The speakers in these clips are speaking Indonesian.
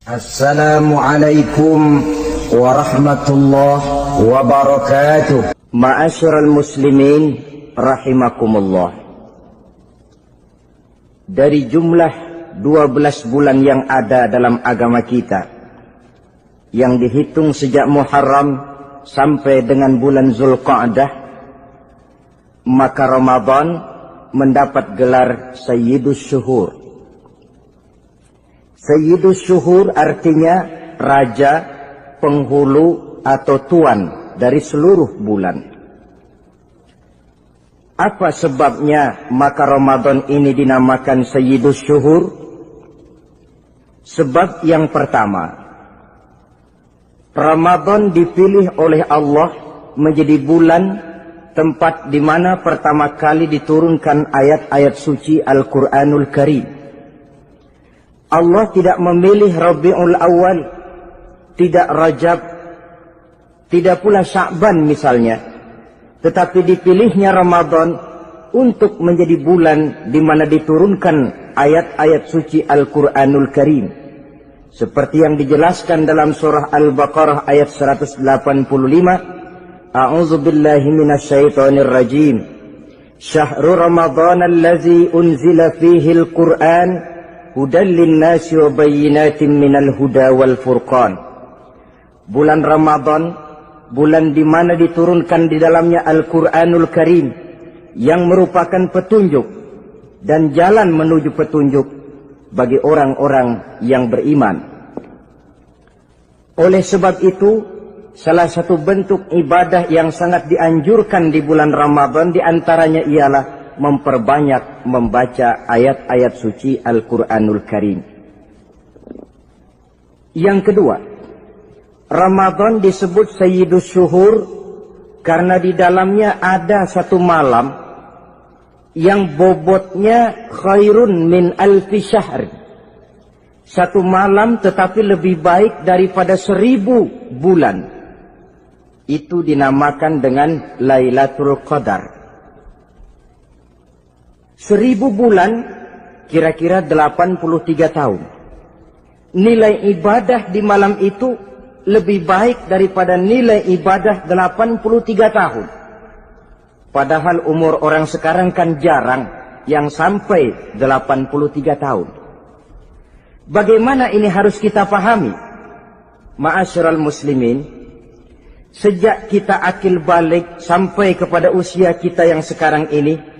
Assalamualaikum warahmatullahi wabarakatuh. Ma'asyiral muslimin rahimakumullah. Dari jumlah 12 bulan yang ada dalam agama kita, yang dihitung sejak Muharram sampai dengan bulan Zulqa'dah, maka Ramadan mendapat gelar Sayyidus Syuhur. Sayyidus Syuhur artinya raja, penghulu atau tuan dari seluruh bulan. Apa sebabnya maka Ramadan ini dinamakan Sayyidus Syuhur? Sebab yang pertama, Ramadan dipilih oleh Allah menjadi bulan tempat di mana pertama kali diturunkan ayat-ayat suci Al-Quranul Karim. Allah tidak memilih Rabiul Awal, tidak Rajab, tidak pula Sya'ban misalnya, tetapi dipilihnya Ramadan untuk menjadi bulan di mana diturunkan ayat-ayat suci Al-Quranul Karim. Seperti yang dijelaskan dalam surah Al-Baqarah ayat 185, A'udzu billahi minasyaitonir rajim. Syahrul Ramadan allazi unzila fihi al-Qur'an hudan linnasi wa bayyinatin minal huda wal furqan. Bulan Ramadan, bulan di mana diturunkan di dalamnya Al-Qur'anul Karim yang merupakan petunjuk dan jalan menuju petunjuk bagi orang-orang yang beriman. Oleh sebab itu, salah satu bentuk ibadah yang sangat dianjurkan di bulan Ramadan diantaranya ialah memperbanyak membaca ayat-ayat suci Al-Quranul Karim. Yang kedua, Ramadan disebut Sayyidus Syuhur karena di dalamnya ada satu malam yang bobotnya khairun min alfi syahr. Satu malam tetapi lebih baik daripada 1000 bulan. Itu dinamakan dengan Lailatul Qadar. 1000 bulan kira-kira 83 tahun. Nilai ibadah di malam itu lebih baik daripada nilai ibadah 83 tahun. Padahal umur orang sekarang kan jarang yang sampai 83 tahun. Bagaimana ini harus kita pahami? Ma'asyiral muslimin, sejak kita akil balik sampai kepada usia kita yang sekarang ini,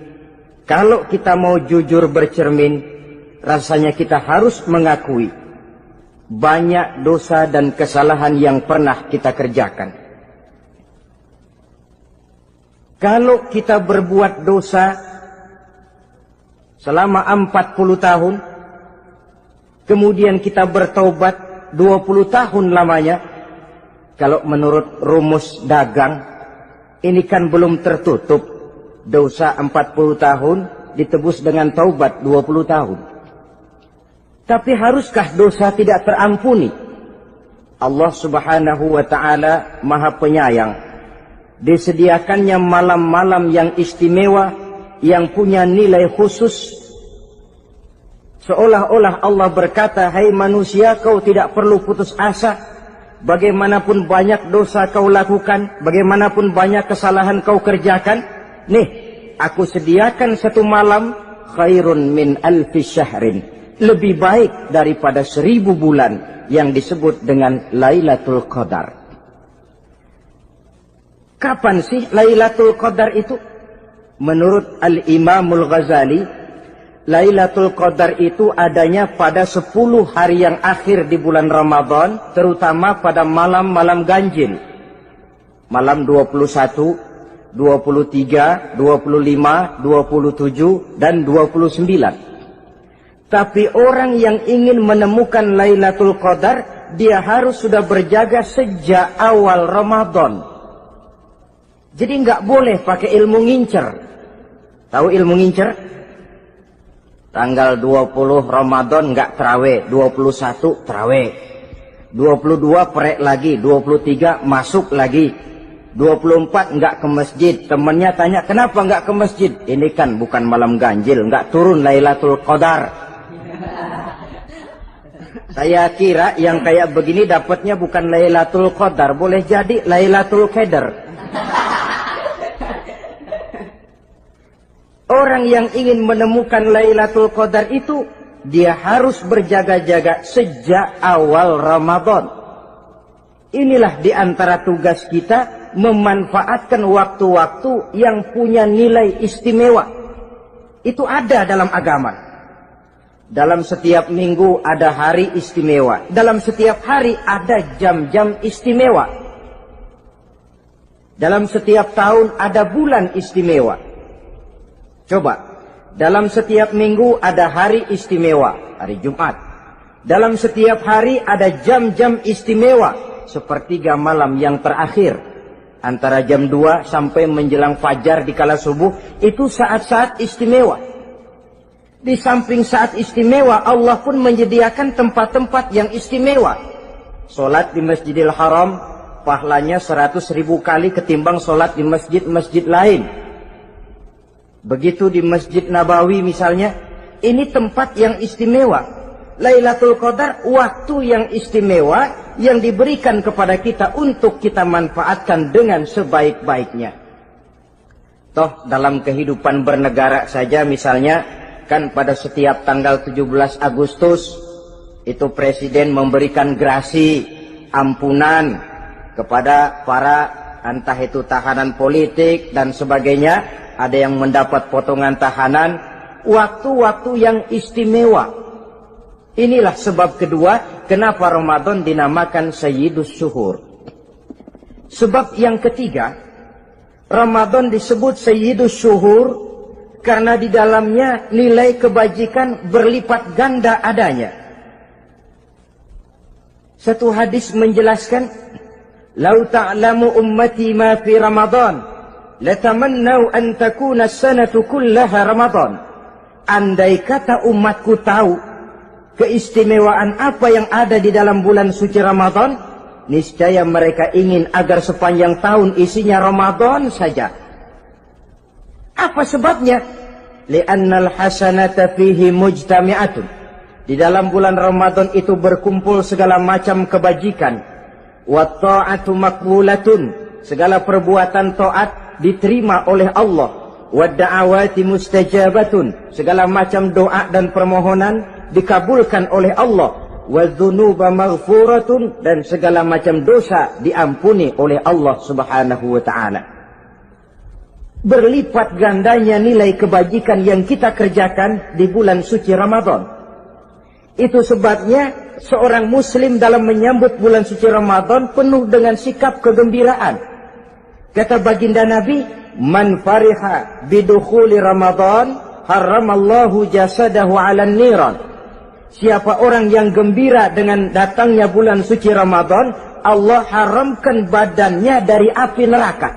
kalau kita mau jujur bercermin, rasanya kita harus mengakui banyak dosa dan kesalahan yang pernah kita kerjakan. Kalau kita berbuat dosa selama 40 tahun, kemudian kita bertaubat 20 tahun lamanya, kalau menurut rumus dagang, ini kan belum tertutup. Dosa 40 tahun ditebus dengan taubat 20 tahun. Tapi haruskah dosa tidak terampuni? Allah subhanahu wa ta'ala maha penyayang. Disediakannya malam-malam yang istimewa, yang punya nilai khusus. Seolah-olah Allah berkata, hai manusia, kau tidak perlu putus asa. Bagaimanapun banyak dosa kau lakukan, bagaimanapun banyak kesalahan kau kerjakan, nih, aku sediakan satu malam khairun min alfi syahrin. Lebih baik daripada 1000 bulan yang disebut dengan Lailatul Qadar. Kapan sih Lailatul Qadar itu? Menurut Al-Imamul Ghazali, Lailatul Qadar itu adanya pada 10 hari yang akhir di bulan Ramadan, terutama pada malam-malam ganjil. Malam 21, 23, 25, 27, dan 29. Tapi orang yang ingin menemukan Lailatul Qadar, dia harus sudah berjaga sejak awal Ramadan. Jadi nggak boleh pakai ilmu ngincer. Tahu ilmu ngincer? Tanggal 20 Ramadan nggak terawih, 21 terawih, 22 prek lagi, 23 masuk lagi. 24 enggak ke masjid. Temannya tanya, kenapa enggak ke masjid? Ini kan bukan malam ganjil, enggak turun Lailatul Qadar. Saya kira yang kayak begini dapatnya bukan Lailatul Qadar, boleh jadi Lailatul Qadar. Orang yang ingin menemukan Lailatul Qadar itu, dia harus berjaga-jaga sejak awal Ramadan. Inilah di antara tugas kita, memanfaatkan waktu-waktu yang punya nilai istimewa. Itu ada dalam agama. Dalam setiap minggu ada hari istimewa. Dalam setiap hari ada jam-jam istimewa. Dalam setiap tahun ada bulan istimewa. Coba, dalam setiap minggu ada hari istimewa, hari Jumat. Dalam setiap hari ada jam-jam istimewa, sepertiga malam yang terakhir. Antara jam 2 sampai menjelang fajar di kala subuh, itu saat-saat istimewa. Di samping saat istimewa, Allah pun menyediakan tempat-tempat yang istimewa. Solat di Masjidil Haram, pahalanya 100.000 kali ketimbang solat di masjid-masjid lain. Begitu di Masjid Nabawi misalnya, ini tempat yang istimewa. Lailatul Qadar, waktu yang istimewa yang diberikan kepada kita untuk kita manfaatkan dengan sebaik-baiknya. Toh dalam kehidupan bernegara saja misalnya, kan pada setiap tanggal 17 Agustus itu presiden memberikan grasi ampunan kepada para entah itu tahanan politik dan sebagainya. Ada yang mendapat potongan tahanan. Waktu-waktu yang istimewa. Inilah sebab kedua kenapa Ramadan dinamakan Sayyidus Syuhur. Sebab yang ketiga, Ramadan disebut Sayyidus Syuhur karena di dalamnya nilai kebajikan berlipat ganda adanya. Satu hadis menjelaskan, "Lau ta'lamu ummati ma fi Ramadan, latamannau an takuna as-sanatu kullaha Ramadan." Andai kata umatku tahu keistimewaan apa yang ada di dalam bulan suci Ramadan, niscaya mereka ingin agar sepanjang tahun isinya Ramadan saja. Apa sebabnya? Li'annal hasanata fihi mujtami'atun. Di dalam bulan Ramadan itu berkumpul segala macam kebajikan. Wa ta'atu maqbulatun. Segala perbuatan taat diterima oleh Allah. Wa da'awati mustajabatun. Segala macam doa dan permohonan dikabulkan oleh Allah. Wa dzunuba maghfuratun. Dan segala macam dosa diampuni oleh Allah Subhanahu wa ta'ala. Berlipat gandanya nilai kebajikan yang kita kerjakan di bulan suci Ramadan. Itu sebabnya seorang muslim dalam menyambut bulan suci Ramadan penuh dengan sikap kegembiraan. Kata baginda Nabi, "Man fariha bidukhuli Ramadan, haramallahu jasadahu 'alan niran." Siapa orang yang gembira dengan datangnya bulan suci Ramadan, Allah haramkan badannya dari api neraka.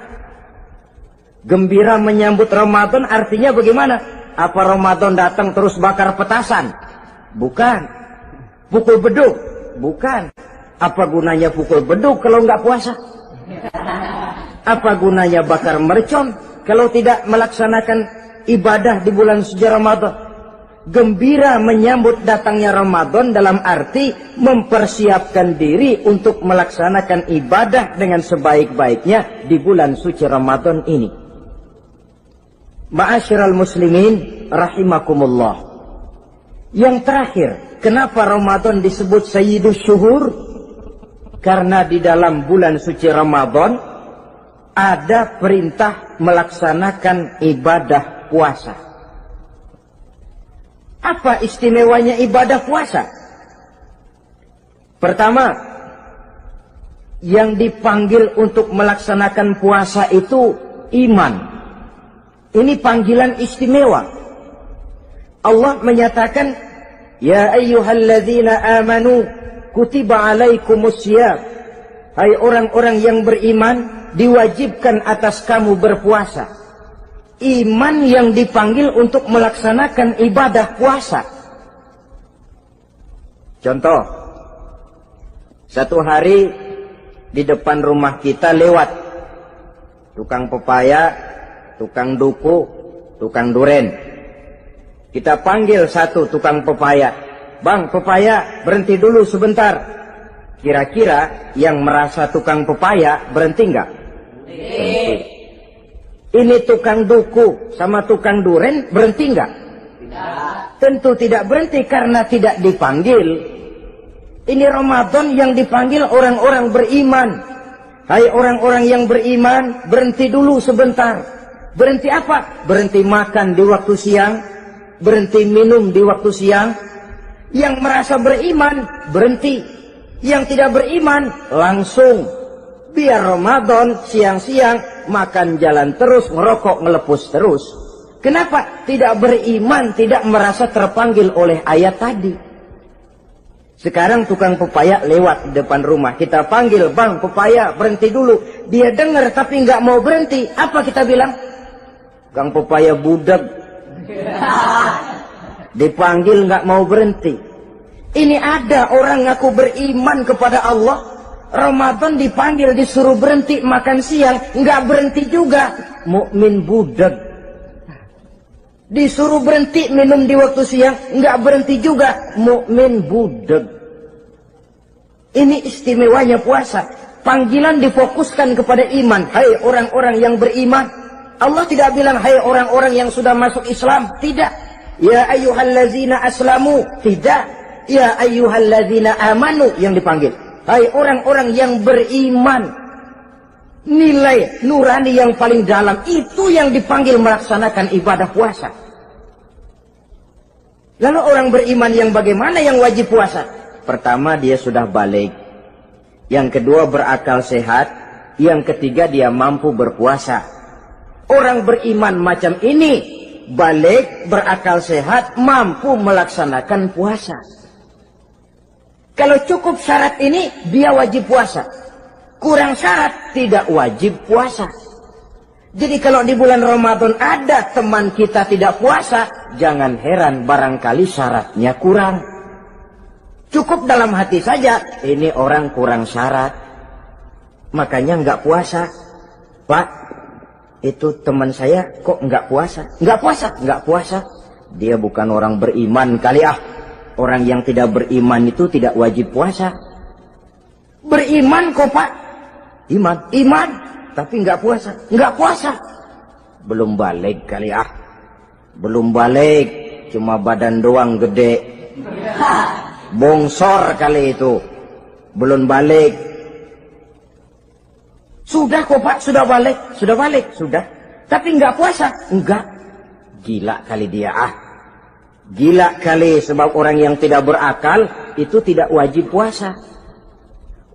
Gembira menyambut Ramadan artinya bagaimana? Apa Ramadan datang terus bakar petasan? Bukan. Pukul beduk? Bukan. Apa gunanya pukul beduk kalau nggak puasa? Apa gunanya bakar mercon kalau tidak melaksanakan ibadah di bulan suci Ramadan? Gembira menyambut datangnya Ramadan dalam arti mempersiapkan diri untuk melaksanakan ibadah dengan sebaik-baiknya di bulan suci Ramadan ini. Ma'asyiral muslimin rahimakumullah. Yang terakhir, kenapa Ramadan disebut Sayyidus Syuhur? Karena di dalam bulan suci Ramadan ada perintah melaksanakan ibadah puasa. Apa istimewanya ibadah puasa? Pertama, yang dipanggil untuk melaksanakan puasa itu iman. Ini panggilan istimewa. Allah menyatakan, "Ya ayyuhalladzina amanu kutiba alaikumussyam." Hai orang-orang yang beriman, diwajibkan atas kamu berpuasa. Iman yang dipanggil untuk melaksanakan ibadah puasa. Contoh, satu hari di depan rumah kita lewat tukang pepaya, tukang duku, tukang duren. Kita panggil satu tukang pepaya. Bang pepaya, berhenti dulu sebentar. Kira-kira yang merasa tukang pepaya berhenti nggak? Berhenti. Ini tukang duku sama tukang duren berhenti nggak? Tentu tidak berhenti karena tidak dipanggil. Ini Ramadan yang dipanggil orang-orang beriman. Hai orang-orang yang beriman, berhenti dulu sebentar. Berhenti apa? Berhenti makan di waktu siang, berhenti minum di waktu siang. Yang merasa beriman, berhenti. Yang tidak beriman, langsung. Biar Ramadan, siang-siang, makan jalan terus, ngerokok, ngelepus terus. Kenapa? Tidak beriman, tidak merasa terpanggil oleh ayat tadi. Sekarang tukang pepaya lewat di depan rumah. Kita panggil, bang pepaya, berhenti dulu. Dia dengar tapi nggak mau berhenti. Apa kita bilang? Kang pepaya budak. Dipanggil nggak mau berhenti. Ini ada orang ngaku beriman kepada Allah. Ramadan dipanggil disuruh berhenti makan siang, nggak berhenti juga. Mukmin budak. Disuruh berhenti minum di waktu siang, nggak berhenti juga. Mukmin budak. Ini istimewanya puasa. Panggilan difokuskan kepada iman. Hai orang-orang yang beriman. Allah tidak bilang hai orang-orang yang sudah masuk Islam. Tidak. Ya ayyuhallazina aslamu. Tidak. Ya ayyuhalladzina amanu yang dipanggil. Hai orang-orang yang beriman. Nilai nurani yang paling dalam itu yang dipanggil melaksanakan ibadah puasa. Lalu orang beriman yang bagaimana yang wajib puasa? Pertama dia sudah balik. Yang kedua berakal sehat. Yang ketiga dia mampu berpuasa. Orang beriman macam ini balik, berakal sehat, mampu melaksanakan puasa. Kalau cukup syarat ini, dia wajib puasa. Kurang syarat, tidak wajib puasa. Jadi kalau di bulan Ramadan ada teman kita tidak puasa, jangan heran barangkali syaratnya kurang. Cukup dalam hati saja, ini orang kurang syarat. Makanya nggak puasa. Pak, itu teman saya kok nggak puasa? Nggak puasa, nggak puasa. Dia bukan orang beriman kali ah. Orang yang tidak beriman itu tidak wajib puasa. Beriman kok pak? Iman, tapi nggak puasa. Nggak puasa. Belum balik kali ah. Belum balik, cuma badan doang gede. Bongsor kali itu. Belum balik. Sudah kok pak, sudah balik. Sudah balik, sudah. Tapi nggak puasa. Enggak. Gila kali dia ah. Gila kali, sebab orang yang tidak berakal itu tidak wajib puasa.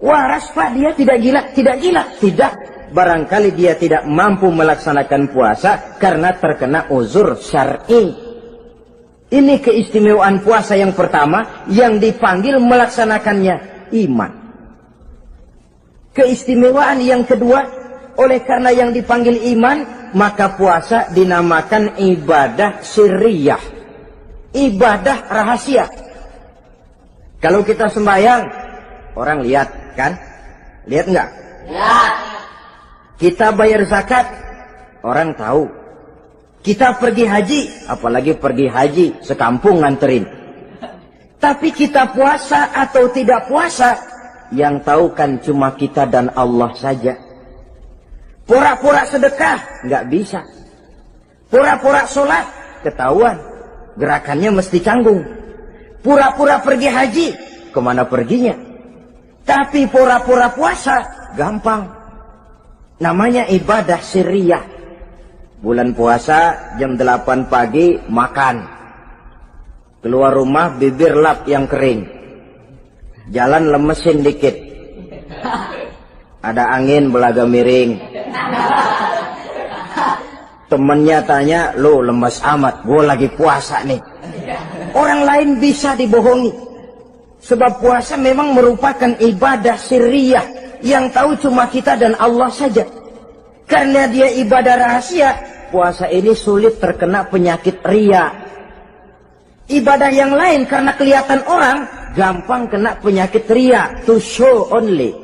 Waras pak, dia tidak gila. Tidak gila, tidak. Barangkali dia tidak mampu melaksanakan puasa karena terkena uzur syar'i. Ini keistimewaan puasa yang pertama yang dipanggil melaksanakannya iman. Keistimewaan yang kedua, oleh karena yang dipanggil iman, maka puasa dinamakan ibadah sirriyah. Ibadah rahasia. Kalau kita sembahyang, orang lihat kan? Lihat nggak? Lihat. Kita bayar zakat, orang tahu. Kita pergi haji, apalagi pergi haji, sekampung nganterin. Tapi kita puasa atau tidak puasa, yang tahu kan cuma kita dan Allah saja. Pura-pura sedekah, nggak bisa. Pura-pura sholat, ketahuan. Gerakannya mesti canggung. Pura-pura pergi haji, kemana perginya? Tapi pura-pura puasa, gampang. Namanya ibadah sirriyah. Bulan puasa, jam 8 pagi, makan. Keluar rumah, bibir lap yang kering. Jalan lemesin dikit. Ada angin, belaga miring. Temennya tanya, lo lemes amat, gue lagi puasa nih. Orang lain bisa dibohongi. Sebab puasa memang merupakan ibadah sirriyah yang tahu cuma kita dan Allah saja. Karena dia ibadah rahasia, puasa ini sulit terkena penyakit riya. Ibadah yang lain karena kelihatan orang, gampang kena penyakit riya, to show only.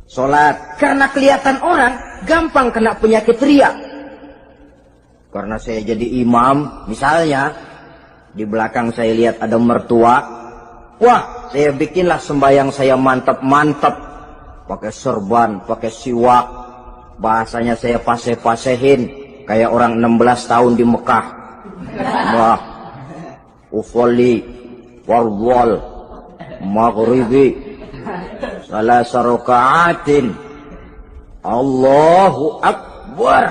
Sholat, karena kelihatan orang, gampang kena penyakit riya. Karena saya jadi imam, misalnya, Di belakang saya lihat ada mertua. Wah, saya bikinlah sembahyang saya mantap-mantap. Pakai serban, pakai siwak. Bahasanya saya paseh-pasehin. Kayak orang 16 tahun di Mekah. Wah, ufolli, warwal, maghribi, salasa raka'atin. Allahu Akbar.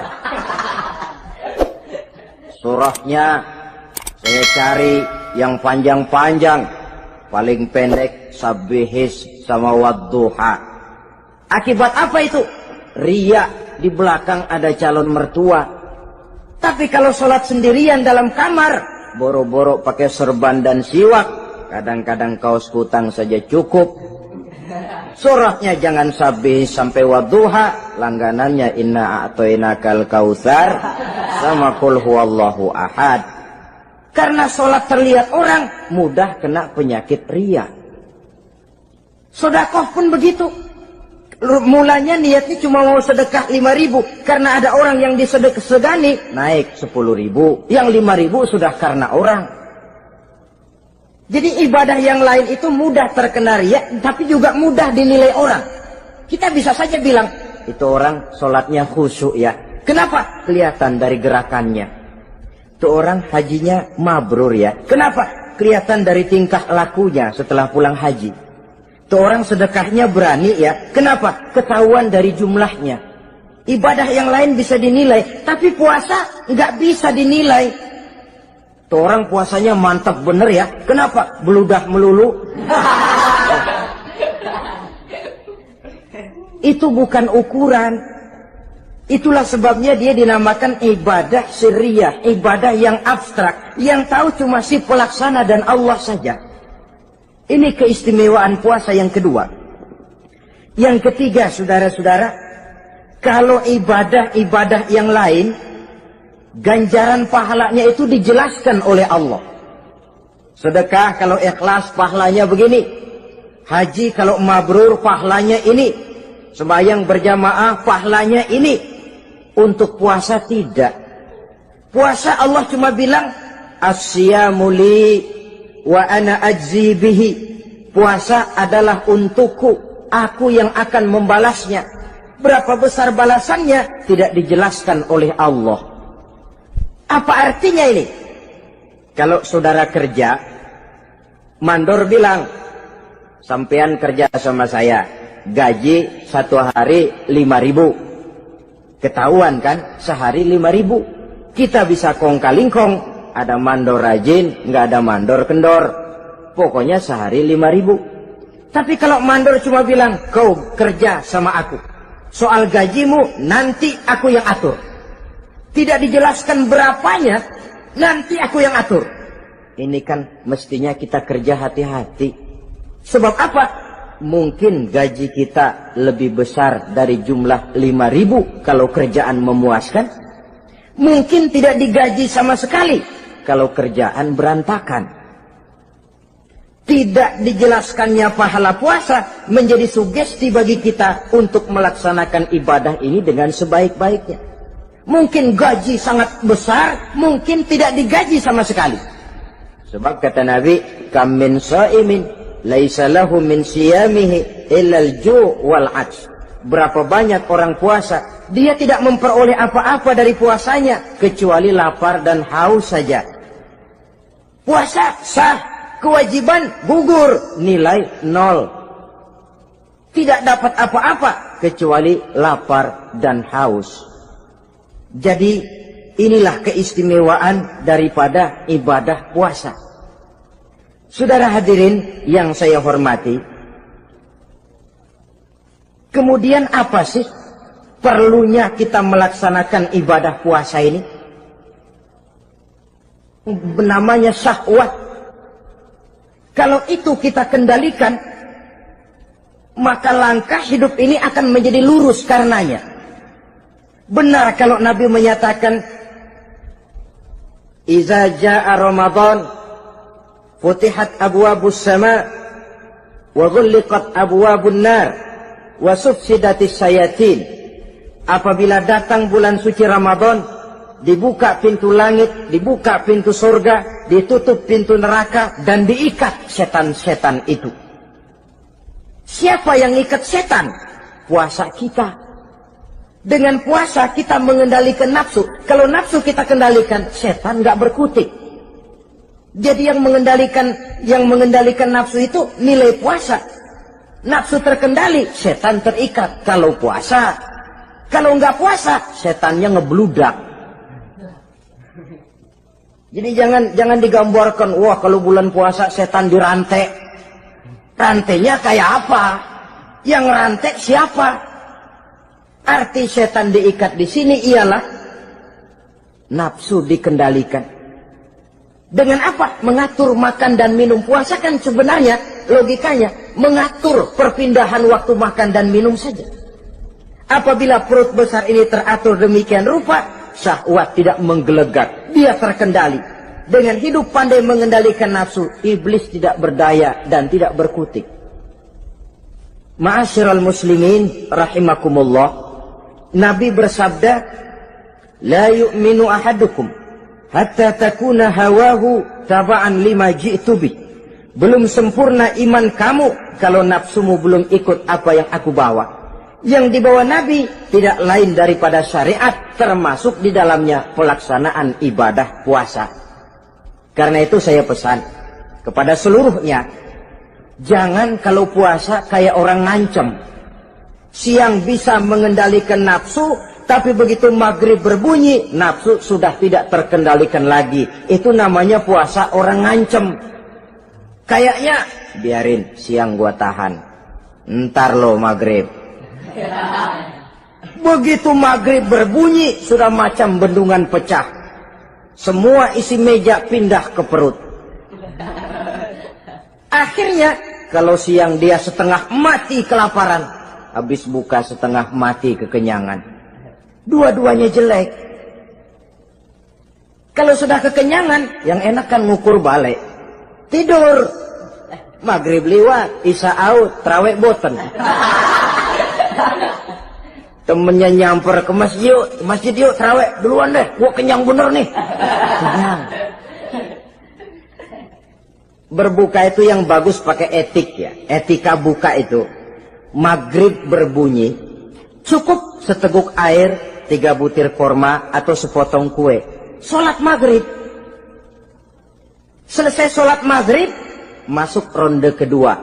Surahnya saya cari yang panjang-panjang, paling pendek sabbihis sama wadduha. Akibat apa itu? Riya, di belakang ada calon mertua. Tapi kalau sholat sendirian dalam kamar, boro-boro pakai serban dan siwak, kadang-kadang kaos kutang saja cukup. Surahnya jangan sabbih sampai wadduha, langganannya inna a'toinakal kautsar sama qul huwallahu ahad. Karena sholat terlihat orang, mudah kena penyakit riya. Sedekah pun begitu. Mulanya niatnya cuma mau sedekah 5.000, karena ada orang yang disedekah-segani naik 10.000, yang 5.000 sudah karena orang. Jadi ibadah yang lain itu mudah terkena riya, tapi juga mudah dinilai orang. Kita bisa saja bilang, itu orang sholatnya khusyuk ya. Kenapa? Kelihatan dari gerakannya. Itu orang hajinya mabrur ya. Kenapa? Kelihatan dari tingkah lakunya setelah pulang haji. Itu orang sedekahnya berani ya. Kenapa? Ketahuan dari jumlahnya. Ibadah yang lain bisa dinilai, tapi puasa nggak bisa dinilai. Tuh orang puasanya mantap bener ya. Kenapa? Beludah melulu. Itu bukan ukuran. Itulah sebabnya dia dinamakan ibadah sirriyah, ibadah yang abstrak, yang tahu cuma si pelaksana dan Allah saja. Ini keistimewaan puasa yang kedua. Yang ketiga, saudara-saudara, kalau ibadah-ibadah yang lain, ganjaran pahalanya itu dijelaskan oleh Allah. Sedekah kalau ikhlas pahalanya begini. Haji kalau mabrur pahalanya ini. Sembahyang berjamaah pahalanya ini. Untuk puasa tidak. Puasa Allah cuma bilang as-siyamu li wa ana ajzi bihi. Puasa adalah untukku, aku yang akan membalasnya. Berapa besar balasannya tidak dijelaskan oleh Allah. Apa artinya ini? Kalau saudara kerja, mandor bilang, sampean kerja sama saya, gaji satu hari 5.000. Ketahuan kan, sehari 5.000. Kita bisa kong-kalingkong, ada mandor rajin, nggak ada mandor kendor. Pokoknya sehari 5.000. Tapi kalau mandor cuma bilang, kau kerja sama aku, soal gajimu nanti aku yang atur. Tidak dijelaskan berapanya, nanti aku yang atur. Ini kan mestinya kita kerja hati-hati. Sebab apa? Mungkin gaji kita lebih besar dari jumlah 5.000 kalau kerjaan memuaskan. Mungkin tidak digaji sama sekali kalau kerjaan berantakan. Tidak dijelaskannya pahala puasa menjadi sugesti bagi kita untuk melaksanakan ibadah ini dengan sebaik-baiknya. Mungkin gaji sangat besar, mungkin tidak digaji sama sekali. Sebab kata Nabi, kam min shaimin laisa lahu min siyamihi illa al-ju' wal 'atsh. Berapa banyak orang puasa, dia tidak memperoleh apa-apa dari puasanya kecuali lapar dan haus saja. Puasa sah, kewajiban gugur, nilai 0. Tidak dapat apa-apa kecuali lapar dan haus. Jadi inilah keistimewaan daripada ibadah puasa. Saudara hadirin yang saya hormati, kemudian apa sih perlunya kita melaksanakan ibadah puasa ini? Namanya syahwat. Kalau itu kita kendalikan, maka langkah hidup ini akan menjadi lurus karenanya. Benar kalau Nabi menyatakan, "Iza jaa Ramadan, futihat abwabus sama, wa ghulliqat abwabun nar, wa sufsidatis syayatin." Apabila datang bulan suci Ramadan, dibuka pintu langit, dibuka pintu surga, ditutup pintu neraka, dan diikat setan-setan itu. Siapa yang ikat setan? Puasa kita. Dengan puasa kita mengendalikan nafsu. Kalau nafsu kita kendalikan, setan nggak berkutik. Jadi yang mengendalikan nafsu itu nilai puasa. Nafsu terkendali, setan terikat. Kalau puasa, kalau nggak puasa, setannya ngebludak. Jadi jangan digambarkan, wah kalau bulan puasa setan dirantai. Rantainya kayak apa? Yang rantai siapa? Arti setan diikat di sini ialah nafsu dikendalikan. Dengan apa? Mengatur makan dan minum. Puasa kan sebenarnya logikanya mengatur perpindahan waktu makan dan minum saja. Apabila perut besar ini teratur demikian rupa, syahwat tidak menggelegak, dia terkendali. Dengan hidup pandai mengendalikan nafsu, iblis tidak berdaya dan tidak berkutik. Ma'asyiral muslimin rahimakumullah, Nabi bersabda, la yu'minu ahadukum hatta takuna hawahu taba'an lima ji'tu bih. Belum sempurna iman kamu kalau nafsumu belum ikut apa yang aku bawa. Yang dibawa Nabi tidak lain daripada syariat, termasuk di dalamnya pelaksanaan ibadah puasa. Karena itu saya pesan kepada seluruhnya, jangan kalau puasa kayak orang ngancem. Siang bisa mengendalikan nafsu, tapi begitu maghrib berbunyi, nafsu sudah tidak terkendalikan lagi. Itu namanya puasa orang ngancem. Kayaknya, biarin siang gua tahan, ntar lo maghrib. Begitu maghrib berbunyi, sudah macam bendungan pecah. Semua isi meja pindah ke perut. Akhirnya, kalau siang dia setengah mati kelaparan, habis buka setengah mati kekenyangan. Dua-duanya jelek. Kalau sudah kekenyangan, yang enak kan ngukur balik. Tidur. Maghrib liwat, isya out, trawek boten. Temennya nyamper ke masjid yuk, trawek duluan deh, gua kenyang bener nih. Kenyang. Berbuka itu yang bagus pakai etik ya. Etika buka itu, maghrib berbunyi, cukup seteguk air, 3 butir korma atau sepotong kue. Sholat maghrib. Selesai sholat maghrib, masuk ronde kedua.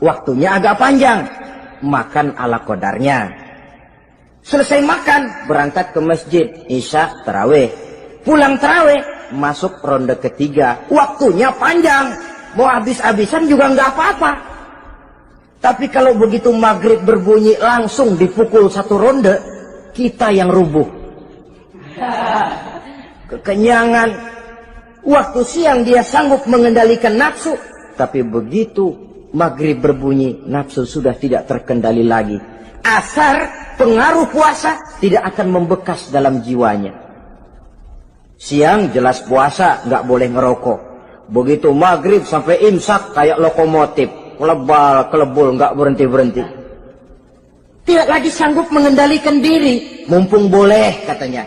Waktunya agak panjang. Makan ala qadarnya. Selesai makan, berangkat ke masjid. Isya, tarawih. Pulang tarawih, masuk ronde ketiga. Waktunya panjang. Mau habis-habisan juga nggak apa-apa. Tapi kalau begitu maghrib berbunyi langsung dipukul 1 ronde, kita yang rubuh. Kekenyangan. Waktu siang dia sanggup mengendalikan nafsu, tapi begitu maghrib berbunyi, nafsu sudah tidak terkendali lagi. Asar pengaruh puasa tidak akan membekas dalam jiwanya. Siang jelas puasa, nggak boleh ngerokok. Begitu maghrib sampai imsak kayak lokomotif, kelebul, nggak berhenti-berhenti. Tidak lagi sanggup mengendalikan diri, mumpung boleh katanya.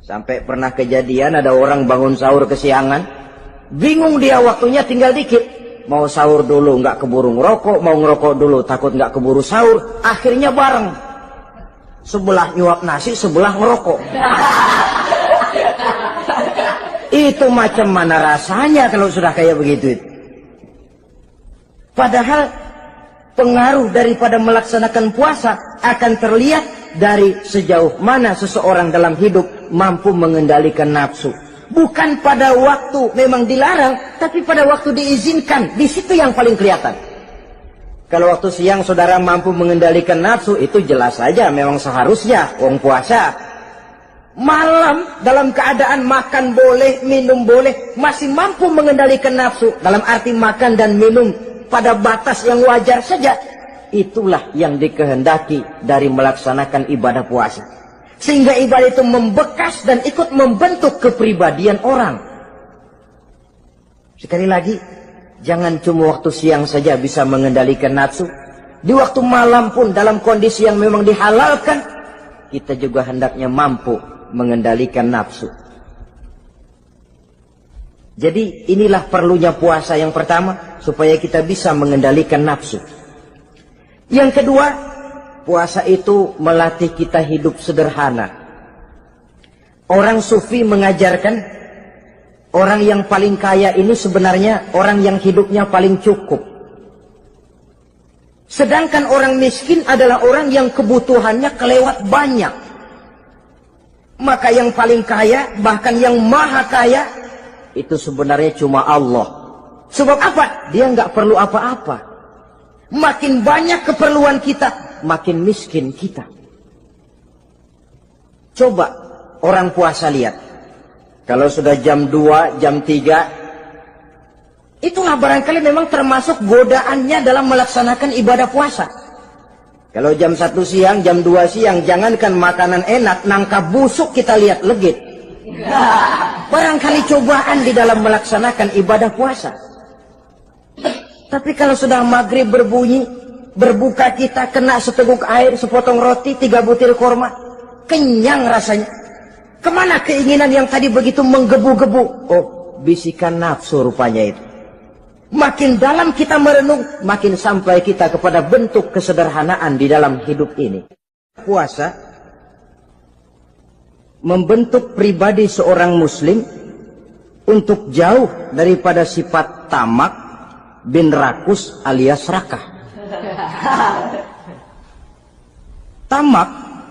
Sampai pernah kejadian ada orang bangun sahur kesiangan, bingung dia waktunya tinggal dikit. Mau sahur dulu nggak keburu ngerokok, mau ngerokok dulu takut nggak keburu sahur. Akhirnya bareng, sebelah nyuap nasi, sebelah ngerokok. Itu macam mana rasanya kalau sudah kayak begitu? Padahal pengaruh daripada melaksanakan puasa akan terlihat dari sejauh mana seseorang dalam hidup mampu mengendalikan nafsu. Bukan pada waktu memang dilarang, tapi pada waktu diizinkan. Di situ yang paling kelihatan. Kalau waktu siang saudara mampu mengendalikan nafsu, itu jelas saja memang seharusnya wong puasa. Malam dalam keadaan makan boleh, minum boleh, masih mampu mengendalikan nafsu. Dalam arti makan dan minum pada batas yang wajar saja. Itulah yang dikehendaki dari melaksanakan ibadah puasa. Sehingga ibadah itu membekas dan ikut membentuk kepribadian orang. Sekali lagi, jangan cuma waktu siang saja bisa mengendalikan nafsu. Di waktu malam pun dalam kondisi yang memang dihalalkan, kita juga hendaknya mampu mengendalikan nafsu. Jadi inilah perlunya puasa yang pertama, supaya kita bisa mengendalikan nafsu. Yang kedua, puasa itu melatih kita hidup sederhana. Orang sufi mengajarkan, orang yang paling kaya ini sebenarnya orang yang hidupnya paling cukup. Sedangkan orang miskin adalah orang yang kebutuhannya kelewat banyak. Maka yang paling kaya, bahkan yang maha kaya, itu sebenarnya cuma Allah. Sebab apa? Dia nggak perlu apa-apa. Makin banyak keperluan kita, makin miskin kita. Coba orang puasa lihat. Kalau sudah jam 2, jam 3, itulah barangkali memang termasuk godaannya dalam melaksanakan ibadah puasa. Kalau jam 1 siang, jam 2 siang, jangankan makanan enak, nangka busuk kita lihat legit. Barangkali cobaan di dalam melaksanakan ibadah puasa. Tapi kalau sudah maghrib berbunyi, berbuka kita kena seteguk air, sepotong roti, 3 butir korma, kenyang rasanya. Kemana keinginan yang tadi begitu menggebu-gebu? Oh, bisikan nafsu rupanya itu. Makin dalam kita merenung, makin sampai kita kepada bentuk kesederhanaan di dalam hidup ini. Puasa membentuk pribadi seorang muslim untuk jauh daripada sifat tamak bin rakus alias rakah. Tamak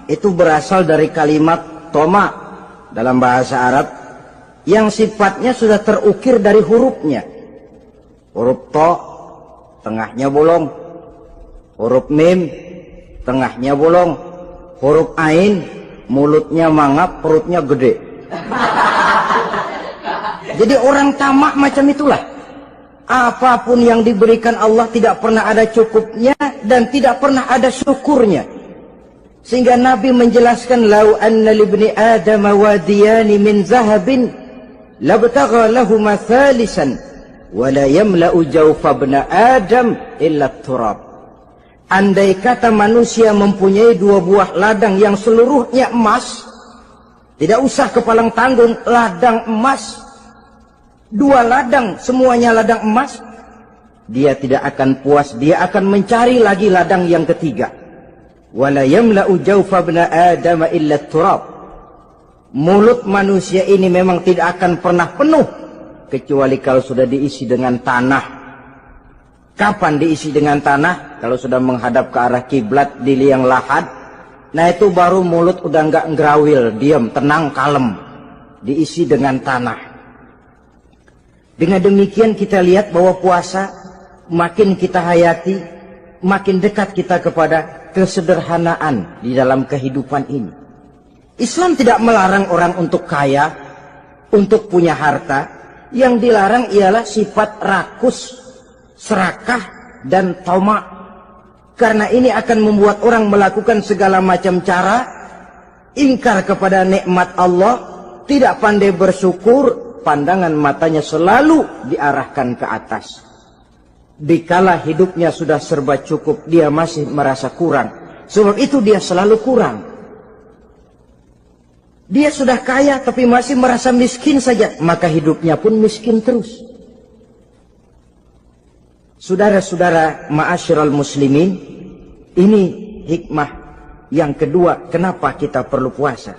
itu berasal dari kalimat toma dalam bahasa Arab yang sifatnya sudah terukir dari hurufnya. Huruf to, tengahnya bolong. Huruf mim, tengahnya bolong. Huruf ain, mulutnya mangap, perutnya gede. Jadi orang tamak macam itulah. Apapun yang diberikan Allah tidak pernah ada cukupnya dan tidak pernah ada syukurnya. Sehingga Nabi menjelaskan, lau anna libni Adam wadiyani min zahabin labtagha lahuma thalisan wala yamla'u jawfa ibna Adam illa turab. Andai kata manusia mempunyai 2 buah ladang yang seluruhnya emas, tidak usah kepalang tanggung, ladang emas, 2 ladang semuanya ladang emas, dia tidak akan puas, dia akan mencari lagi ladang yang ketiga. Wala yamla'u jawfa ibna Adam illa turab. Mulut manusia ini memang tidak akan pernah penuh kecuali kalau sudah diisi dengan tanah. Kapan diisi dengan tanah? Kalau sudah menghadap ke arah kiblat di liang lahat, nah itu baru mulut udah nggak ngerawil, diam, tenang, kalem, diisi dengan tanah. Dengan demikian kita lihat bahwa puasa makin kita hayati, makin dekat kita kepada kesederhanaan di dalam kehidupan ini. Islam tidak melarang orang untuk kaya, untuk punya harta. Yang dilarang ialah sifat rakus, serakah, dan tamak. Karena ini akan membuat orang melakukan segala macam cara, ingkar kepada nikmat Allah, tidak pandai bersyukur, pandangan matanya selalu diarahkan ke atas. Dikala hidupnya sudah serba cukup, dia masih merasa kurang. Sebab itu dia selalu kurang. Dia sudah kaya tapi masih merasa miskin saja, maka hidupnya pun miskin terus. Saudara-saudara ma'asyiral muslimin, ini hikmah yang kedua kenapa kita perlu puasa.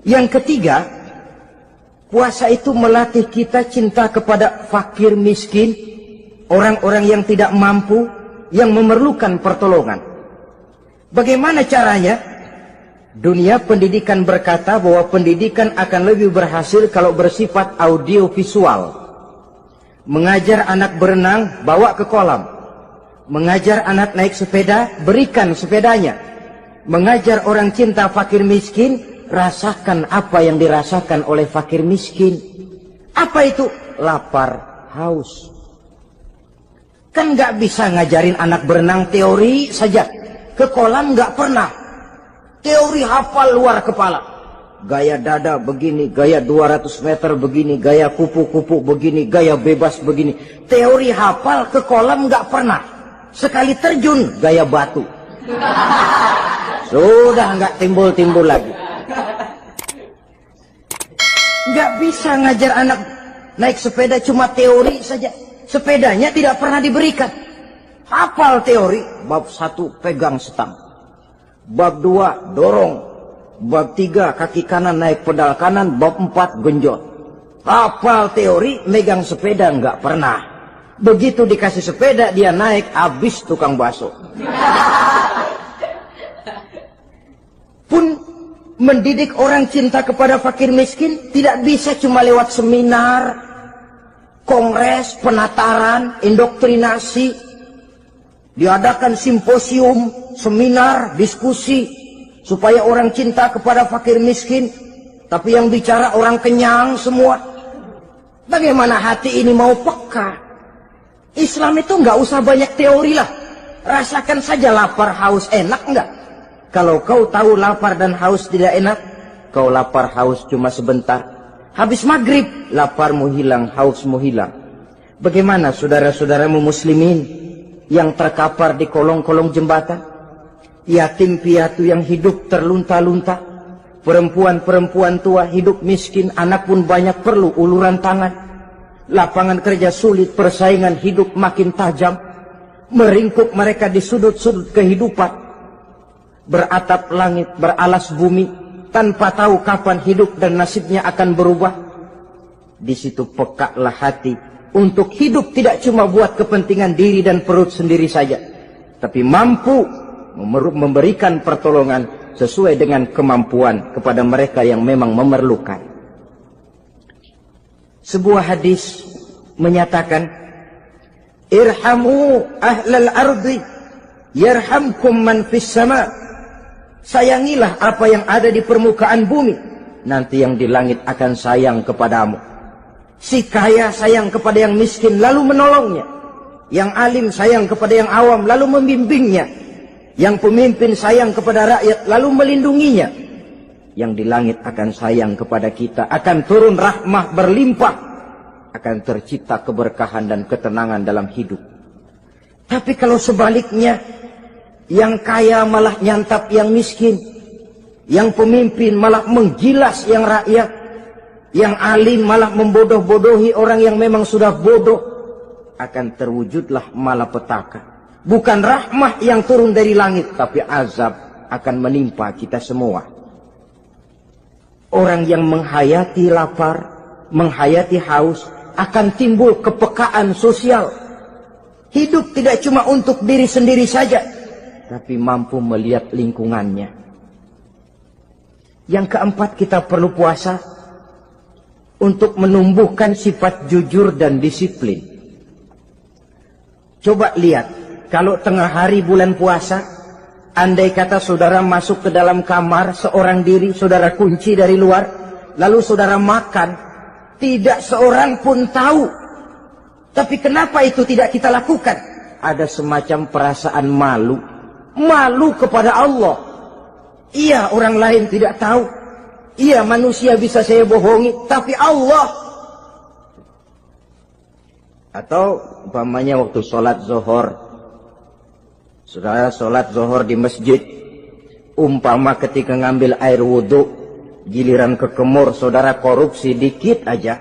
Yang ketiga, puasa itu melatih kita cinta kepada fakir miskin, orang-orang yang tidak mampu, yang memerlukan pertolongan. Bagaimana caranya? Dunia pendidikan berkata bahwa pendidikan akan lebih berhasil kalau bersifat audiovisual. Mengajar anak berenang, bawa ke kolam. Mengajar anak naik sepeda, berikan sepedanya. Mengajar orang cinta fakir miskin, rasakan apa yang dirasakan oleh fakir miskin. Apa itu? Lapar, haus. Kan nggak bisa ngajarin anak berenang teori saja. Ke kolam nggak pernah. Teori hafal luar kepala. Gaya dada begini, gaya 200 meter begini, gaya kupu-kupu begini, gaya bebas begini. Teori hafal, ke kolam nggak pernah. Sekali terjun, gaya batu. Sudah nggak timbul-timbul lagi. Nggak bisa ngajar anak naik sepeda cuma teori saja. Sepedanya tidak pernah diberikan. Hafal teori, bab 1 pegang setang. Bab 2 dorong. Bab 3 kaki kanan naik pedal kanan. Bab 4 genjot. Hafal teori, megang sepeda nggak pernah. Begitu dikasih sepeda dia naik, habis tukang bakso. Pun mendidik orang cinta kepada fakir miskin tidak bisa cuma lewat seminar, kongres, penataran, indoktrinasi. Diadakan simposium, seminar, diskusi supaya orang cinta kepada fakir miskin, tapi yang bicara orang kenyang semua. Bagaimana hati ini mau peka? Islam itu nggak usah banyak teori lah. Rasakan saja lapar haus, enak nggak? Kalau kau tahu lapar dan haus tidak enak, kau lapar haus cuma sebentar. Habis maghrib, laparmu hilang, hausmu hilang. Bagaimana saudara-saudaramu muslimin yang terkapar di kolong-kolong jembatan? Yatim piatu yang hidup terlunta-lunta. Perempuan-perempuan tua hidup miskin, anak pun banyak perlu uluran tangan. Lapangan kerja sulit, persaingan hidup makin tajam. Meringkuk mereka di sudut-sudut kehidupan. Beratap langit, beralas bumi, tanpa tahu kapan hidup dan nasibnya akan berubah. Di situ pekaklah hati untuk hidup tidak cuma buat kepentingan diri dan perut sendiri saja, tapi mampu memberikan pertolongan sesuai dengan kemampuan kepada mereka yang memang memerlukan. Sebuah hadis menyatakan, irhamu ahlal ardi yarhamkum man fis sama. Sayangilah apa yang ada di permukaan bumi, nanti yang di langit akan sayang kepadamu. Si kaya sayang kepada yang miskin lalu menolongnya. Yang alim sayang kepada yang awam lalu membimbingnya. Yang pemimpin sayang kepada rakyat lalu melindunginya. Yang di langit akan sayang kepada kita, akan turun rahmah berlimpah, akan tercipta keberkahan dan ketenangan dalam hidup. Tapi kalau sebaliknya, yang kaya malah nyantap yang miskin, yang pemimpin malah menggilas yang rakyat, yang alim malah membodoh-bodohi orang yang memang sudah bodoh, akan terwujudlah malapetaka. Bukan rahmah yang turun dari langit, tapi azab akan menimpa kita semua. Orang yang menghayati lapar, menghayati haus, akan timbul kepekaan sosial. Hidup tidak cuma untuk diri sendiri saja, tapi mampu melihat lingkungannya. Yang keempat, kita perlu puasa untuk menumbuhkan sifat jujur dan disiplin. Coba lihat, kalau tengah hari bulan puasa, andai kata saudara masuk ke dalam kamar seorang diri, saudara kunci dari luar, lalu saudara makan, tidak seorang pun tahu. Tapi kenapa itu tidak kita lakukan? Ada semacam perasaan malu. Malu kepada Allah. Iya, orang lain tidak tahu. Iya, manusia bisa saya bohongi, tapi Allah. Atau umpamanya waktu sholat zuhur, saudara sholat zuhur di masjid, umpama ketika ngambil air wudhu, giliran ke kemur, saudara korupsi dikit aja,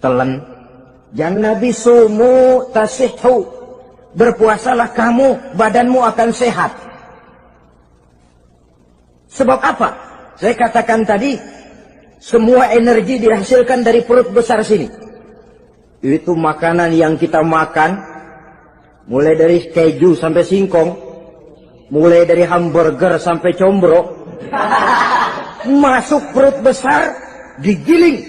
telan. Jangan Nabi sumu tasihhu, berpuasalah kamu, badanmu akan sehat. Sebab apa? Saya katakan tadi, semua energi dihasilkan dari perut besar sini. Itu makanan yang kita makan, mulai dari keju sampai singkong, mulai dari hamburger sampai combro, masuk perut besar, digiling,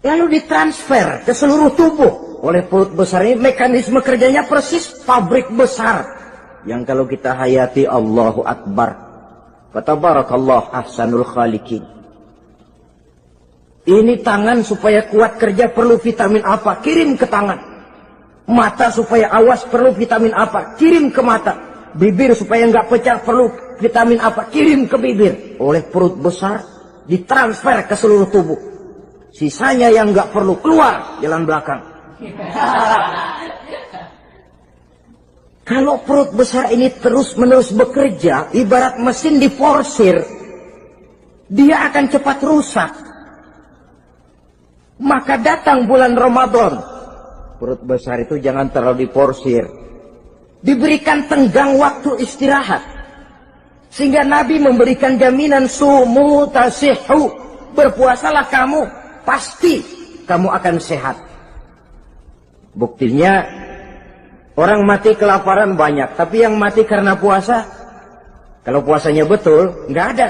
lalu ditransfer ke seluruh tubuh oleh perut besar ini. Mekanisme kerjanya persis pabrik besar yang kalau kita hayati, Allahu Akbar, fatabarakallah ahsanul khaliqin. Ini tangan supaya kuat kerja perlu vitamin apa? Kirim ke tangan. Mata supaya awas perlu vitamin apa? Kirim ke mata. Bibir supaya nggak pecah perlu vitamin apa? Kirim ke bibir. Oleh perut besar ditransfer ke seluruh tubuh. Sisanya yang nggak perlu keluar jalan belakang. Kalau perut besar ini terus-menerus bekerja, ibarat mesin diforsir, dia akan cepat rusak. Maka datang bulan Ramadan, perut besar itu jangan terlalu diporsir, diberikan tenggang waktu istirahat, sehingga Nabi memberikan jaminan sumu tasihhu, berpuasalah kamu, pasti kamu akan sehat. Buktinya orang mati kelaparan banyak, tapi yang mati karena puasa, kalau puasanya betul, nggak ada.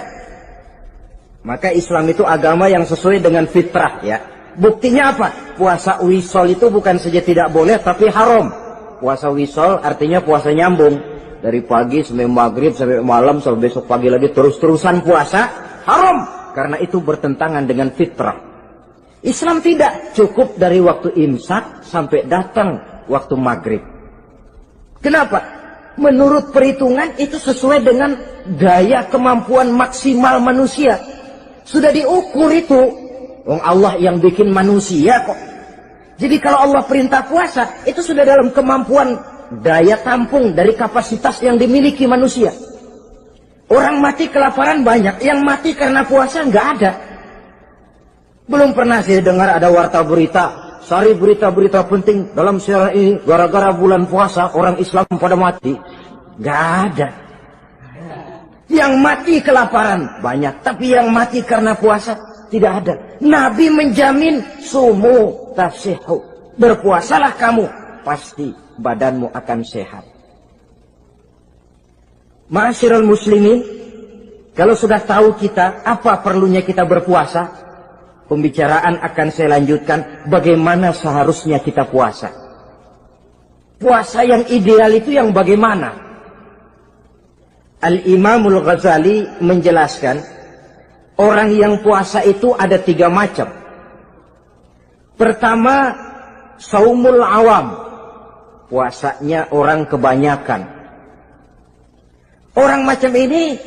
Maka Islam itu agama yang sesuai dengan fitrah, ya. Buktinya apa? Puasa wisol itu bukan saja tidak boleh, tapi haram. Puasa wisol artinya puasa nyambung. Dari pagi sampai maghrib, sampai malam, sampai besok pagi lagi, terus-terusan puasa, haram. Karena itu bertentangan dengan fitrah. Islam tidak cukup dari waktu imsak sampai datang waktu maghrib. Kenapa? Menurut perhitungan itu sesuai dengan daya kemampuan maksimal manusia. Sudah diukur itu. Allah yang bikin manusia kok. Jadi kalau Allah perintah puasa, itu sudah dalam kemampuan daya tampung dari kapasitas yang dimiliki manusia. Orang mati kelaparan banyak, yang mati karena puasa nggak ada. Belum pernah saya dengar ada warta berita, sari berita-berita penting dalam siaran ini, gara-gara bulan puasa orang Islam pada mati. Nggak ada. Yang mati kelaparan banyak, tapi yang mati karena puasa tidak ada. Nabi menjamin sumu tasihhu, berpuasalah kamu, pasti badanmu akan sehat. Ma'asyiral muslimin, kalau sudah tahu kita apa perlunya kita berpuasa, pembicaraan akan saya lanjutkan bagaimana seharusnya kita puasa. Puasa yang ideal itu yang bagaimana? Al-Imamul Ghazali menjelaskan, orang yang puasa itu ada 3 macam. Pertama, saumul awam, puasanya orang kebanyakan. Orang macam ini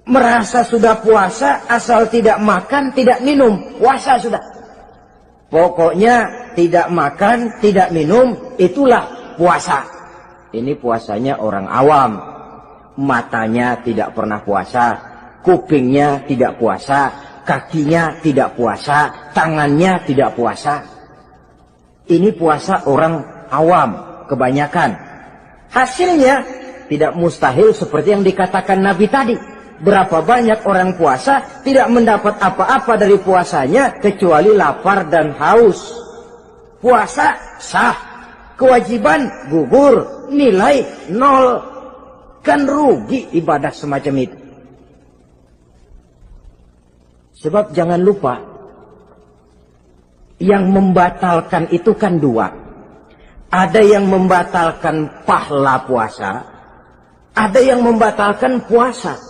merasa sudah puasa asal tidak makan, tidak minum, puasa sudah. Pokoknya tidak makan, tidak minum, itulah puasa. Ini puasanya orang awam. Matanya tidak pernah puasa, kupingnya tidak puasa, kakinya tidak puasa, tangannya tidak puasa. Ini puasa orang awam, kebanyakan. Hasilnya tidak mustahil seperti yang dikatakan Nabi tadi. Berapa banyak orang puasa tidak mendapat apa-apa dari puasanya kecuali lapar dan haus. Puasa sah, kewajiban gugur, nilai 0. Kan rugi ibadah semacam itu. Sebab jangan lupa, yang membatalkan itu kan 2. Ada yang membatalkan pahala puasa, ada yang membatalkan puasa.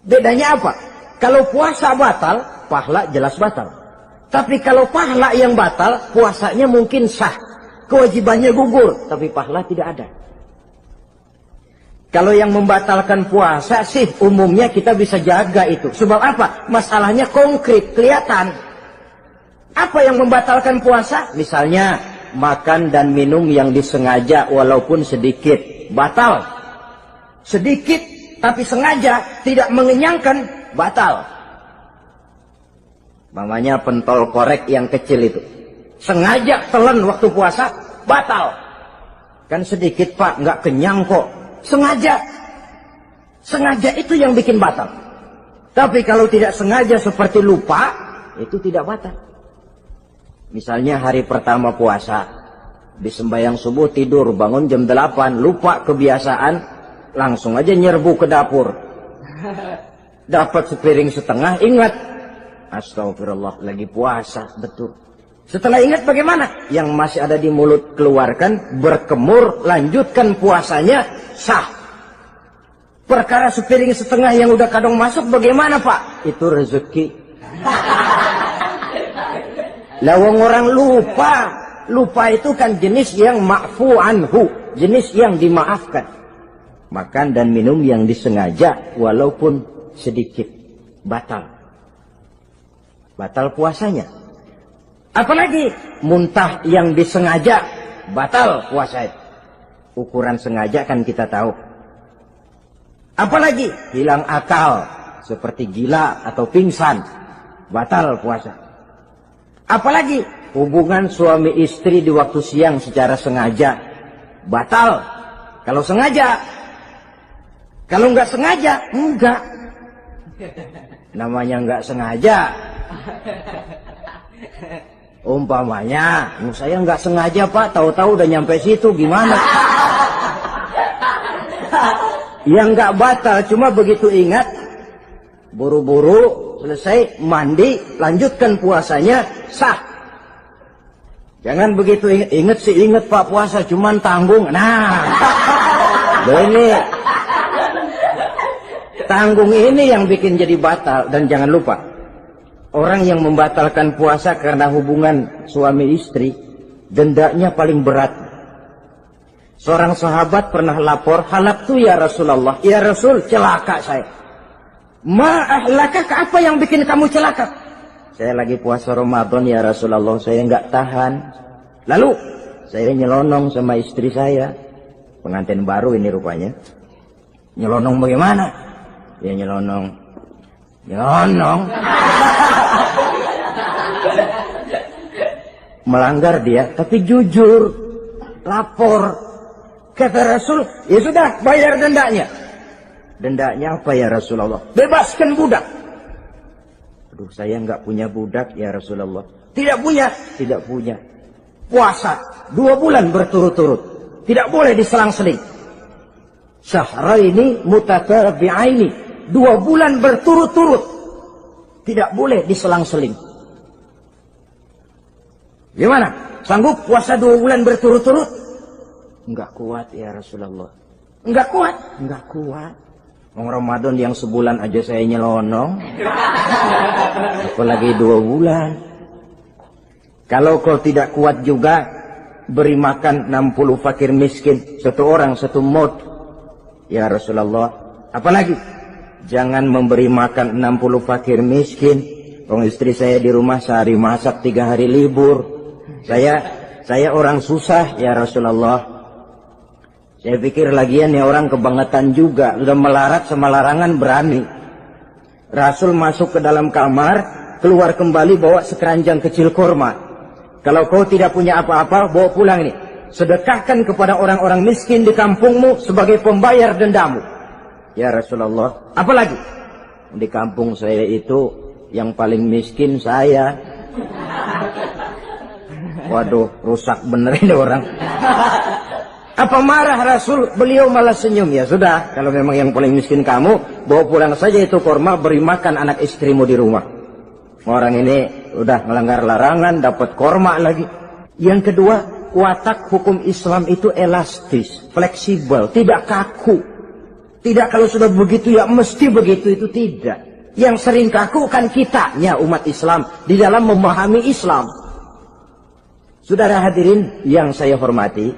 Bedanya apa? Kalau puasa batal, pahala jelas batal. Tapi kalau pahala yang batal, puasanya mungkin sah, kewajibannya gugur, tapi pahala tidak ada. Kalau yang membatalkan puasa sih umumnya kita bisa jaga itu. Sebab apa? Masalahnya konkret, kelihatan. Apa yang membatalkan puasa? Misalnya makan dan minum yang disengaja walaupun sedikit, batal. Sedikit tapi sengaja tidak mengenyangkan, batal. Mamanya pentol korek yang kecil itu, sengaja telan waktu puasa, batal. Kan sedikit pak, nggak kenyang kok. Sengaja itu yang bikin batal. Tapi kalau tidak sengaja seperti lupa, itu tidak batal. Misalnya hari pertama puasa, di sembahyang subuh tidur, bangun jam 8, lupa kebiasaan, langsung aja nyerbu ke dapur. Dapat sepiring setengah, ingat, astagfirullah, lagi puasa, betul. Setelah ingat bagaimana? Yang masih ada di mulut keluarkan, berkemur, lanjutkan puasanya, sah. Perkara sepiring setengah yang udah kadang masuk bagaimana pak? Itu rezeki. Lawang orang lupa. Lupa itu kan jenis yang ma'fu anhu, jenis yang dimaafkan. Makan dan minum yang disengaja walaupun sedikit, batal. Batal puasanya. Apalagi muntah yang disengaja, batal puasa itu. Ukuran sengaja kan kita tahu. Apalagi hilang akal, seperti gila atau pingsan, batal puasa. Apalagi hubungan suami istri di waktu siang secara sengaja, batal. Kalau sengaja, kalau nggak sengaja, enggak. Namanya nggak sengaja. Umpamanya, saya nggak sengaja Pak, tahu-tahu udah nyampe situ, gimana? Yang nggak batal, cuma begitu ingat, buru-buru selesai mandi, lanjutkan puasanya, sah. Jangan begitu ingat sih, ingat Pak puasa, cuman tanggung. Nah, ini tanggung ini yang bikin jadi batal. Dan jangan lupa, orang yang membatalkan puasa karena hubungan suami istri, dendanya paling berat. Seorang sahabat pernah lapor, halaktu ya Rasulullah, ya Rasul, celaka saya. Ma'ahlaka, apa yang bikin kamu celaka? Saya lagi puasa Ramadan ya Rasulullah, saya nggak tahan. Lalu saya nyelonong sama istri saya, pengantin baru ini rupanya. Nyelonong bagaimana? Ya nyelonong. Melanggar dia, tapi jujur, lapor. Kata Rasul, ya sudah, bayar dendanya. Dendanya apa ya Rasulullah? Bebaskan budak. Aduh, saya nggak punya budak ya Rasulullah. Tidak punya? Tidak punya. Puasa 2 bulan berturut-turut, tidak boleh diselang-seling. Syahraini mutatabi'aini, 2 bulan berturut-turut, tidak boleh diselang-seling. Gimana? Sanggup puasa 2 bulan berturut-turut? Enggak kuat ya Rasulullah. Enggak kuat? Enggak kuat. Ramadan yang sebulan aja saya nyelonong, apalagi 2 bulan. Kalau kau tidak kuat juga, beri makan 60 fakir miskin, 1 orang 1 mod ya Rasulullah. Apalagi jangan memberi makan 60 fakir miskin. Istri saya di rumah sehari masak, 3 hari libur. Saya orang susah ya Rasulullah. Saya pikir lagian ya orang kebangetan juga, sudah melarat sama larangan berani. Rasul masuk ke dalam kamar, keluar kembali bawa sekeranjang kecil kurma. Kalau kau tidak punya apa-apa, bawa pulang ini. Sedekahkan kepada orang-orang miskin di kampungmu sebagai pembayar dendamu. Ya Rasulullah. Apalagi di kampung saya itu yang paling miskin saya. Waduh, rusak bener ini orang. Apa marah Rasul? Beliau malah senyum. Ya sudah, kalau memang yang paling miskin kamu, bawa pulang saja itu kurma, beri makan anak istrimu di rumah. Orang ini udah melanggar larangan, dapat kurma lagi. Yang kedua, watak hukum Islam itu elastis, fleksibel, tidak kaku. Tidak kalau sudah begitu ya mesti begitu, itu tidak. Yang sering kaku kan kitanya umat Islam di dalam memahami Islam. Saudara hadirin yang saya hormati,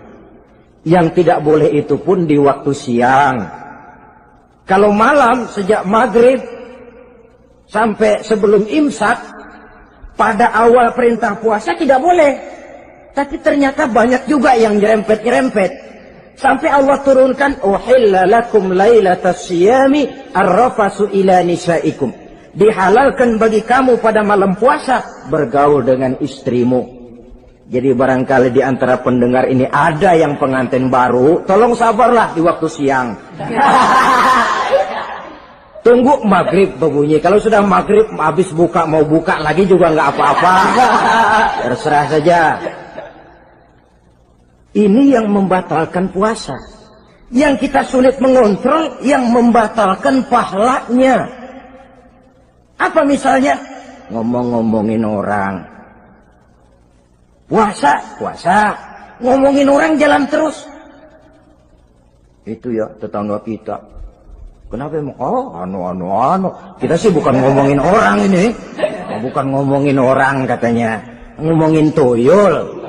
yang tidak boleh itu pun di waktu siang. Kalau malam sejak maghrib sampai sebelum imsak, pada awal perintah puasa tidak boleh. Tapi ternyata banyak juga yang nyerempet-nyerempet. Sampai Allah turunkan, uhilla lakum lailatas siyami arrafasu ila nisaikum. Dihalalkan bagi kamu pada malam puasa bergaul dengan istrimu. Jadi barangkali di antara pendengar ini ada yang pengantin baru, tolong sabarlah di waktu siang. Tunggu maghrib berbunyi. Kalau sudah maghrib habis buka, mau buka lagi juga nggak apa-apa. Terserah saja. Ini yang membatalkan puasa. Yang kita sulit mengontrol, yang membatalkan pahalanya. Apa misalnya? Ngomong-ngomongin orang. Puasa, ngomongin orang jalan terus. Itu ya tetangga kita. Kenapa emang? Oh, anu. Kita sih bukan ngomongin orang ini. Bukan ngomongin orang katanya. Ngomongin tuyul.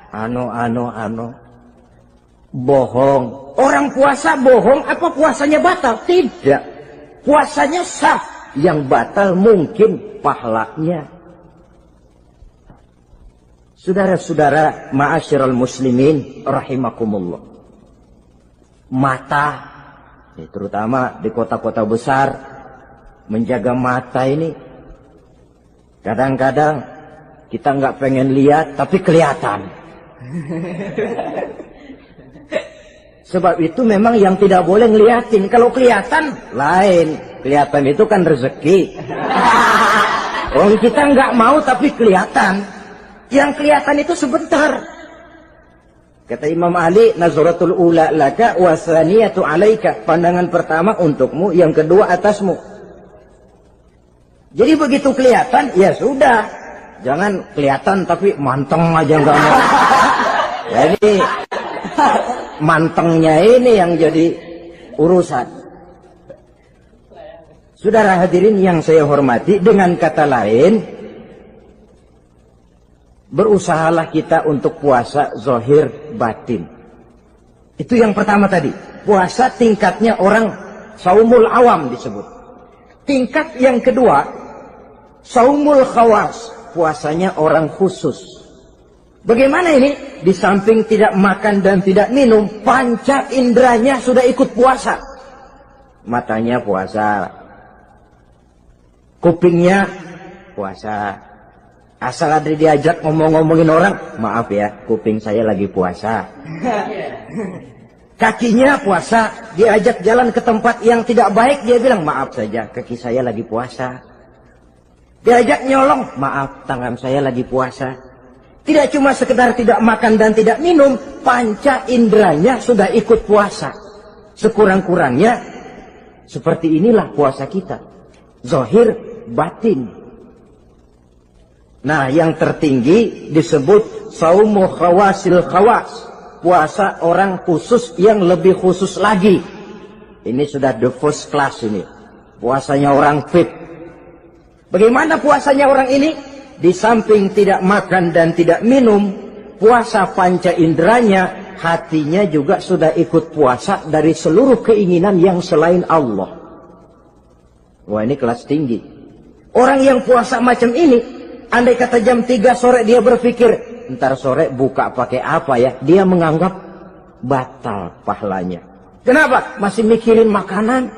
Anu. Bohong. Orang puasa bohong, apa puasanya batal? Tidak. Puasanya sah. Yang batal mungkin pahalanya. Saudara-saudara ma'asyiral muslimin rahimakumullah. Mata terutama di kota-kota besar, menjaga mata ini. Kadang-kadang kita nggak pengen lihat, tapi kelihatan. Sebab itu memang yang tidak boleh ngeliatin. Kalau kelihatan, lain. Kelihatan itu kan rezeki. Orang kita nggak mau, tapi kelihatan. Yang kelihatan itu sebentar. Kata Imam Ali, nazaratul ula laka wasaniyatu alaika. Pandangan pertama untukmu, yang kedua atasmu. Jadi begitu kelihatan, ya sudah. Jangan kelihatan tapi manteng aja nggak mau. Jadi mantengnya ini yang jadi urusan. Saudara hadirin yang saya hormati, dengan kata lain, berusahalah kita untuk puasa zahir batin. Itu yang pertama tadi. Puasa tingkatnya orang saumul awam disebut. Tingkat yang kedua, saumul khawas. Puasanya orang khusus. Bagaimana ini? Di samping tidak makan dan tidak minum, panca inderanya sudah ikut puasa. Matanya puasa, kupingnya puasa. Asal ada diajak ngomong-ngomongin orang, maaf ya, kuping saya lagi puasa. Kakinya puasa, diajak jalan ke tempat yang tidak baik, dia bilang maaf saja, kaki saya lagi puasa. Diajak nyolong, maaf, tangan saya lagi puasa. Tidak cuma sekedar tidak makan dan tidak minum, panca inderanya sudah ikut puasa. Sekurang-kurangnya, seperti inilah puasa kita. Zahir, batin. Nah, yang tertinggi disebut saumu khawasil khawas. Puasa orang khusus yang lebih khusus lagi. Ini sudah the first class ini. Puasanya orang fit. Bagaimana puasanya orang ini? Di samping tidak makan dan tidak minum, puasa panca inderanya, hatinya juga sudah ikut puasa dari seluruh keinginan yang selain Allah. Wah, ini kelas tinggi. Orang yang puasa macam ini, andai kata jam 3 sore dia berpikir, ntar sore buka pakai apa ya? Dia menganggap batal pahalanya. Kenapa? Masih mikirin makanan.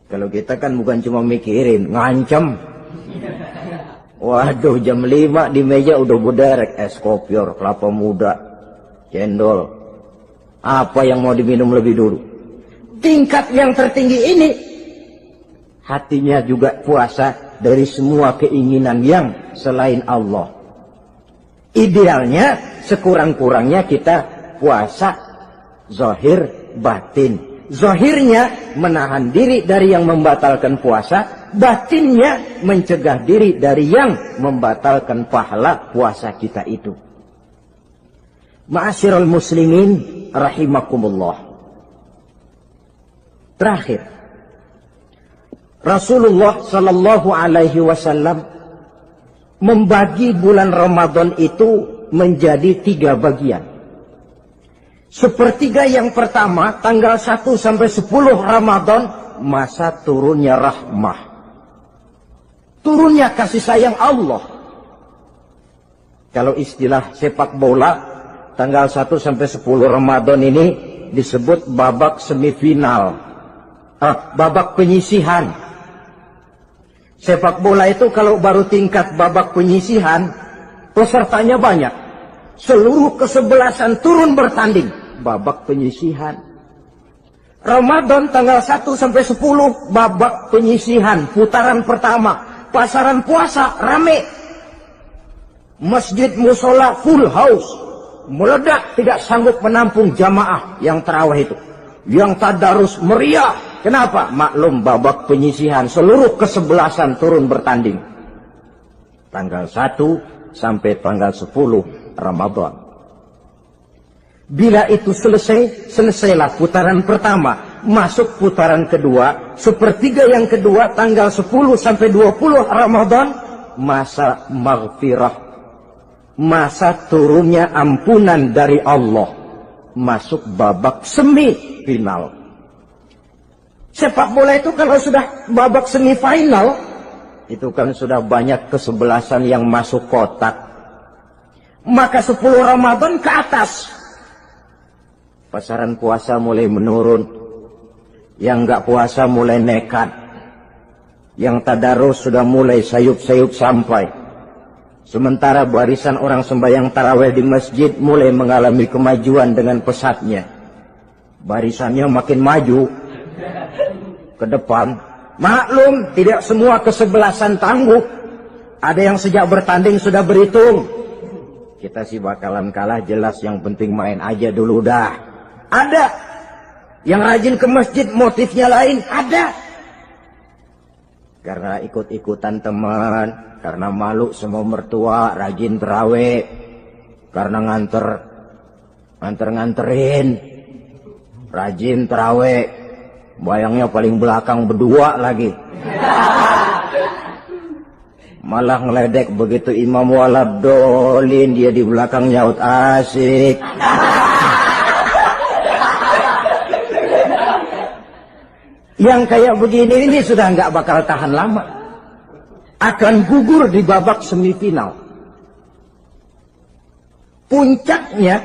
Kalau kita kan bukan cuma mikirin, ngancem. Waduh, jam 5 di meja udah berderek es kopior, kelapa muda, cendol. Apa yang mau diminum lebih dulu? Tingkat yang tertinggi ini, hatinya juga puasa dari semua keinginan yang selain Allah. Idealnya, sekurang-kurangnya kita puasa zahir batin. Zahirnya menahan diri dari yang membatalkan puasa, batinnya mencegah diri dari yang membatalkan pahala puasa kita itu. Ma'asyiral muslimin rahimakumullah. Terakhir, Rasulullah sallallahu alaihi wasallam membagi bulan Ramadan itu menjadi 3 bagian. Sepertiga yang pertama, tanggal 1 sampai 10 Ramadan, masa turunnya rahmah. Turunnya kasih sayang Allah. Kalau istilah sepak bola, tanggal 1 sampai 10 Ramadan ini disebut babak semifinal. Babak penyisihan. Sepak bola itu kalau baru tingkat babak penyisihan, pesertanya banyak. Seluruh kesebelasan turun bertanding. Babak penyisihan. Ramadan tanggal 1 sampai 10 babak penyisihan, putaran pertama. Pasaran puasa rame. Masjid musola full house. Meledak, tidak sanggup menampung jamaah yang tarawih itu. Yang tadarus meriah. Kenapa? Maklum babak penyisihan, seluruh kesebelasan turun bertanding. Tanggal 1 sampai tanggal 10 Ramadan. Bila itu selesai, selesailah putaran pertama. Masuk putaran kedua, sepertiga yang kedua, tanggal 10 sampai 20 Ramadan, masa maghfirah. Masa turunnya ampunan dari Allah. Masuk babak semifinal. Sepak bola itu kalau sudah babak semifinal, itu kan sudah banyak kesebelasan yang masuk kotak. Maka 10 Ramadan ke atas, pasaran puasa mulai menurun. Yang nggak puasa mulai nekat. Yang tadarus sudah mulai sayup-sayup sampai. Sementara barisan orang sembahyang tarawih di masjid mulai mengalami kemajuan dengan pesatnya. Barisannya makin maju ke depan. Maklum, tidak semua kesebelasan tangguh. Ada yang sejak bertanding sudah berhitung. Kita sih bakalan kalah jelas, yang penting main aja dulu dah. Ada yang rajin ke masjid motifnya lain, ada. Karena ikut-ikutan teman, karena malu sama mertua, rajin terawih, karena nganterin, rajin terawih, bayangnya paling belakang berdua lagi. Malah ngeledek begitu imam waladolin, dia di belakang nyaut asik. Yang kayak begini ini sudah nggak bakal tahan lama. Akan gugur di babak semifinal. Puncaknya,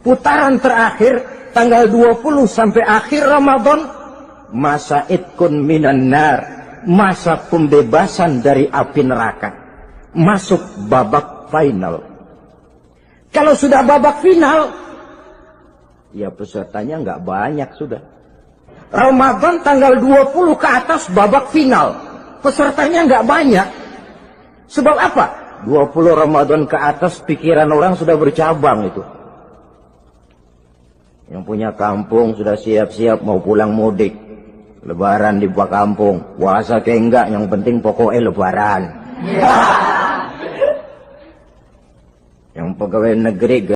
putaran terakhir, tanggal 20 sampai akhir Ramadan, masa itkun minan nar, masa pembebasan dari api neraka. Masuk babak final. Kalau sudah babak final, ya pesertanya nggak banyak sudah. Ramadan tanggal 20 ke atas babak final. Pesertanya nggak banyak. Sebab apa? 20 Ramadan ke atas pikiran orang sudah bercabang itu. Yang punya kampung sudah siap-siap mau pulang mudik. Lebaran di buah kampung. Puasa ke enggak, yang penting pokoknya lebaran. Yang pegawai negeri